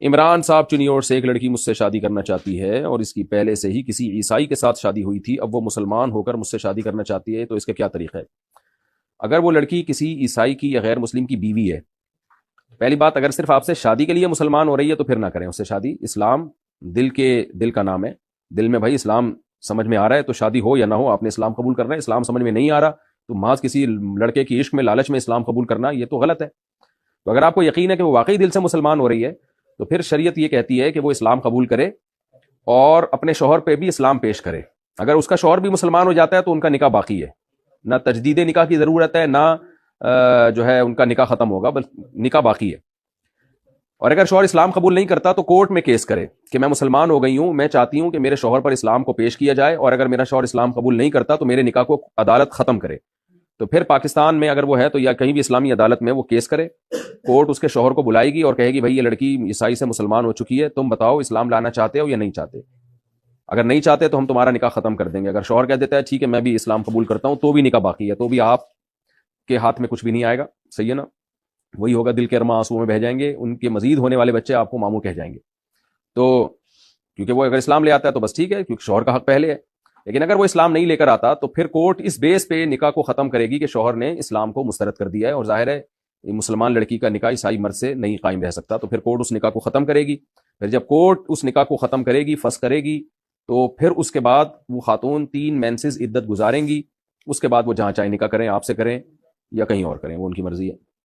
عمران صاحب چنیوٹ سے ایک لڑکی مجھ سے شادی کرنا چاہتی ہے اور اس کی پہلے سے ہی کسی عیسائی کے ساتھ شادی ہوئی تھی، اب وہ مسلمان ہو کر مجھ سے شادی کرنا چاہتی ہے، تو اس کا کیا طریقہ ہے؟ اگر وہ لڑکی کسی عیسائی کی یا غیر مسلم کی بیوی ہے، پہلی بات اگر صرف آپ سے شادی کے لیے مسلمان ہو رہی ہے تو پھر نہ کریں اس سے شادی. اسلام دل کا نام ہے، دل میں بھائی اسلام سمجھ میں آ رہا ہے تو شادی ہو یا نہ ہو آپ نے اسلام قبول کرنا ہے. اسلام سمجھ میں نہیں آ رہا تو محض کسی لڑکے کی عشق میں لالچ میں اسلام قبول کرنا یہ تو غلط ہے. تو اگر آپ کو یقین ہے کہ وہ واقعی دل سے مسلمان ہو رہی ہے تو پھر شریعت یہ کہتی ہے کہ وہ اسلام قبول کرے اور اپنے شوہر پہ بھی اسلام پیش کرے. اگر اس کا شوہر بھی مسلمان ہو جاتا ہے تو ان کا نکاح باقی ہے، نہ تجدید نکاح کی ضرورت ہے، نہ جو ہے ان کا نکاح ختم ہوگا، بس نکاح باقی ہے. اور اگر شوہر اسلام قبول نہیں کرتا تو کورٹ میں کیس کرے کہ میں مسلمان ہو گئی ہوں، میں چاہتی ہوں کہ میرے شوہر پر اسلام کو پیش کیا جائے، اور اگر میرا شوہر اسلام قبول نہیں کرتا تو میرے نکاح کو عدالت ختم کرے. تو پھر پاکستان میں اگر وہ ہے تو یا کہیں بھی اسلامی عدالت میں وہ کیس کرے، کورٹ اس کے شوہر کو بلائے گی اور کہے گی بھائی یہ لڑکی عیسائی سے مسلمان ہو چکی ہے، تم بتاؤ اسلام لانا چاہتے ہو یا نہیں چاہتے؟ اگر نہیں چاہتے تو ہم تمہارا نکاح ختم کر دیں گے. اگر شوہر کہہ دیتا ہے ٹھیک ہے میں بھی اسلام قبول کرتا ہوں تو بھی نکاح باقی ہے، تو بھی آپ کے ہاتھ میں کچھ بھی نہیں آئے گا. صحیح ہے نا؟ وہی ہوگا دل کے ارماں آنسو میں بہ جائیں گے، ان کے مزید ہونے والے بچے آپ کو ماموں کہہ جائیں گے. تو کیونکہ وہ اگر اسلام لے آتا ہے تو بس ٹھیک ہے کیونکہ شوہر کا حق پہلے ہے، لیکن اگر وہ اسلام نہیں لے کر آتا تو پھر کورٹ اس بیس پہ نکاح کو ختم کرے گی کہ شوہر نے اسلام کو مسترد کر دیا ہے، اور ظاہر ہے مسلمان لڑکی کا نکاح عیسائی مرد سے نہیں قائم رہ سکتا. تو پھر کورٹ اس نکاح کو ختم کرے گی. پھر جب کورٹ اس نکاح کو ختم کرے گی، فسخ کرے گی، تو پھر اس کے بعد وہ خاتون 3 مینسز عدت گزاریں گی. اس کے بعد وہ جہاں چاہے نکاح کریں، آپ سے کریں یا کہیں اور کریں، وہ ان کی مرضی ہے.